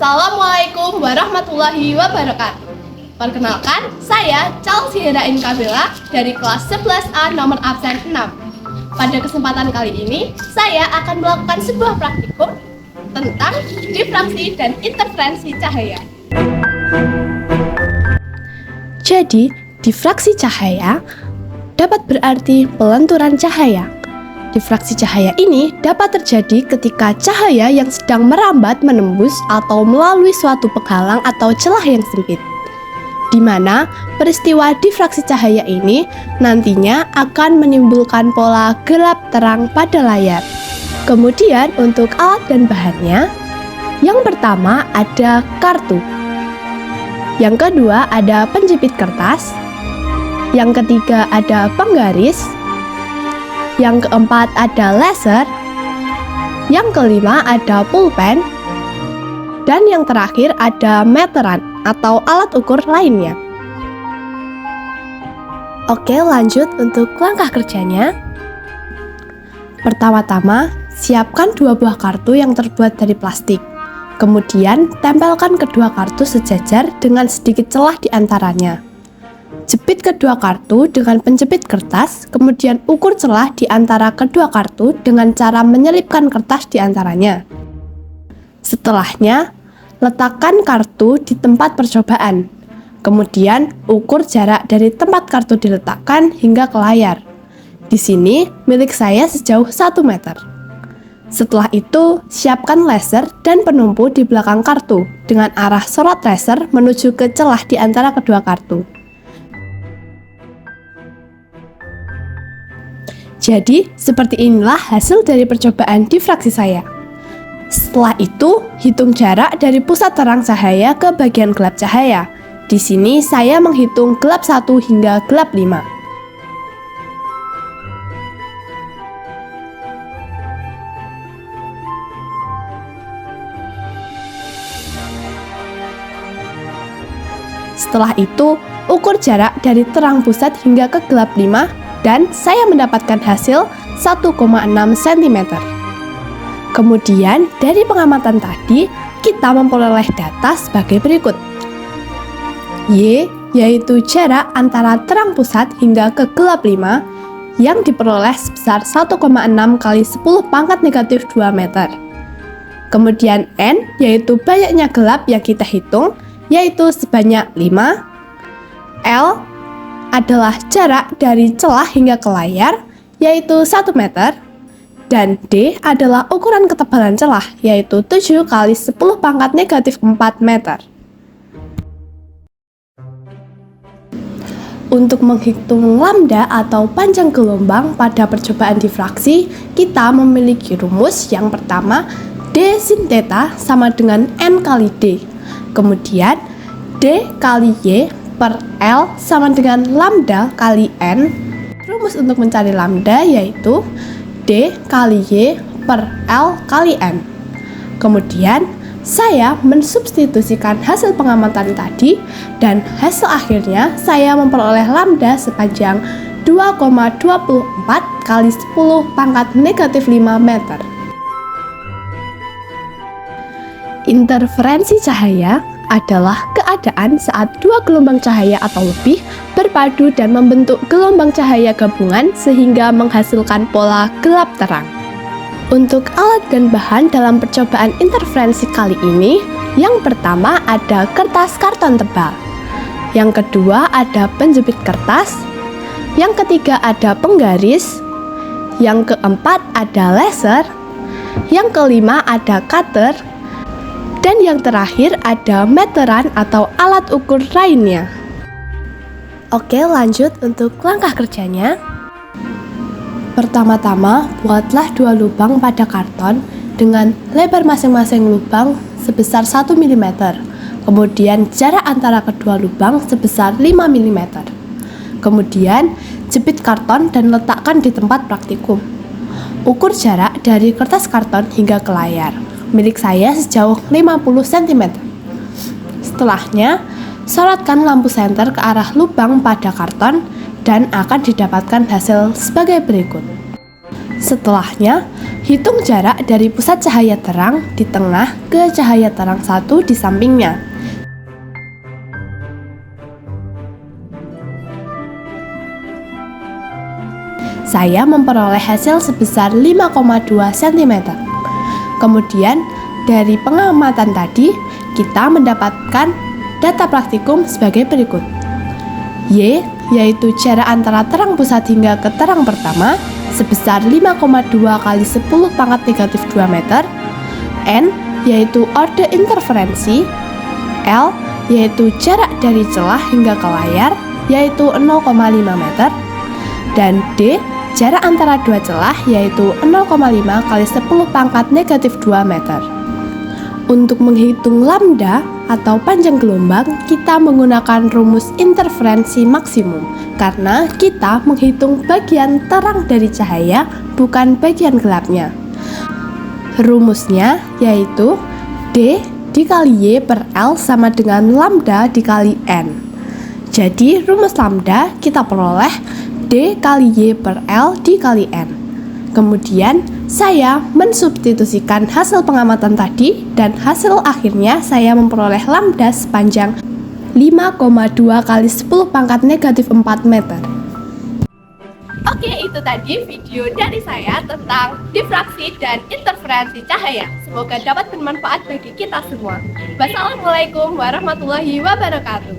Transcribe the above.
Assalamualaikum warahmatullahi wabarakatuh. Perkenalkan, saya Chelsea Herain Kabela dari kelas 11A nomor absen 6. Pada kesempatan kali ini, saya akan melakukan sebuah praktikum tentang difraksi dan interferensi cahaya. Jadi, difraksi cahaya dapat berarti pelenturan cahaya. Difraksi cahaya ini dapat terjadi ketika cahaya yang sedang merambat menembus atau melalui suatu penghalang atau celah yang sempit, di mana peristiwa difraksi cahaya ini nantinya akan menimbulkan pola gelap terang pada layar. Kemudian untuk alat dan bahannya, yang pertama ada kartu, yang kedua ada penjepit kertas, yang ketiga ada penggaris, yang keempat ada laser, yang kelima ada pulpen, dan yang terakhir ada meteran atau alat ukur lainnya. Oke, lanjut untuk langkah kerjanya. Pertama-tama, siapkan 2 buah kartu yang terbuat dari plastik. Kemudian, tempelkan kedua kartu sejajar dengan sedikit celah di antaranya. Jepit kedua kartu dengan penjepit kertas, kemudian ukur celah di antara kedua kartu dengan cara menyelipkan kertas di antaranya. Setelahnya, letakkan kartu di tempat percobaan. Kemudian, ukur jarak dari tempat kartu diletakkan hingga ke layar. Di sini, milik saya sejauh 1 meter. Setelah itu, siapkan laser dan penumpu di belakang kartu dengan arah sorot laser menuju ke celah di antara kedua kartu. Jadi, seperti inilah hasil dari percobaan difraksi saya. Setelah itu, hitung jarak dari pusat terang cahaya ke bagian gelap cahaya. Di sini saya menghitung gelap 1 hingga gelap 5. Setelah itu, ukur jarak dari terang pusat hingga ke gelap 5 dan saya mendapatkan hasil 1,6 cm. Kemudian, dari pengamatan tadi, kita memperoleh data sebagai berikut. Y, yaitu jarak antara terang pusat hingga ke gelap 5, yang diperoleh sebesar 1,6 kali 10 pangkat negatif 2 meter. Kemudian N, yaitu banyaknya gelap yang kita hitung, yaitu sebanyak 5. L adalah jarak dari celah hingga ke layar, yaitu 1 meter, dan D adalah ukuran ketebalan celah, yaitu 7 kali 10 pangkat negatif 4 meter. Untuk menghitung lambda atau panjang gelombang pada percobaan difraksi, kita memiliki rumus yang pertama, D sin theta sama dengan N kali D. Kemudian, D kali Y per L sama dengan lambda kali N. Rumus untuk mencari lambda yaitu D kali Y per L kali N. Kemudian, saya mensubstitusikan hasil pengamatan tadi dan hasil akhirnya saya memperoleh lambda sepanjang 2,24 kali 10 pangkat negatif 5 meter. Interferensi cahaya adalah keadaan saat 2 gelombang cahaya atau lebih berpadu dan membentuk gelombang cahaya gabungan sehingga menghasilkan pola gelap terang. Untuk alat dan bahan dalam percobaan interferensi kali ini, yang pertama ada kertas karton tebal, yang kedua ada penjepit kertas, yang ketiga ada penggaris, yang keempat ada laser, yang kelima ada cutter, dan yang terakhir ada meteran atau alat ukur lainnya. Oke, lanjut untuk langkah kerjanya. Pertama-tama, buatlah 2 lubang pada karton dengan lebar masing-masing lubang sebesar 1 mm. Kemudian jarak antara kedua lubang sebesar 5 mm. Kemudian, jepit karton dan letakkan di tempat praktikum. Ukur jarak dari kertas karton hingga ke layar. Milik saya sejauh 50 cm. Setelahnya, sorotkan lampu senter ke arah lubang pada karton dan akan didapatkan hasil sebagai berikut. Setelahnya, Hitung jarak dari pusat cahaya terang di tengah ke cahaya terang satu di sampingnya. Saya memperoleh hasil sebesar 5,2 cm. Kemudian, dari pengamatan tadi, kita mendapatkan data praktikum sebagai berikut. Y, yaitu jarak antara terang pusat hingga ke terang pertama, sebesar 5,2 kali 10 pangkat negatif 2 meter. N, yaitu orde interferensi. L, yaitu jarak dari celah hingga ke layar, yaitu 0,5 meter. Dan D, jarak antara dua celah, yaitu 0,5 kali 10 pangkat negatif 2 meter. Untuk menghitung lambda atau panjang gelombang, kita menggunakan rumus interferensi maksimum karena kita menghitung bagian terang dari cahaya, bukan bagian gelapnya. Rumusnya yaitu D dikali Y per L sama dengan lambda dikali N. Jadi rumus lambda kita peroleh D kali Y per L dikali N. Kemudian saya mensubstitusikan hasil pengamatan tadi dan hasil akhirnya saya memperoleh lambda sepanjang 5,2 kali 10 pangkat negatif 4 meter. Oke, itu tadi video dari saya tentang difraksi dan interferensi cahaya. Semoga dapat bermanfaat bagi kita semua. Wassalamualaikum warahmatullahi wabarakatuh.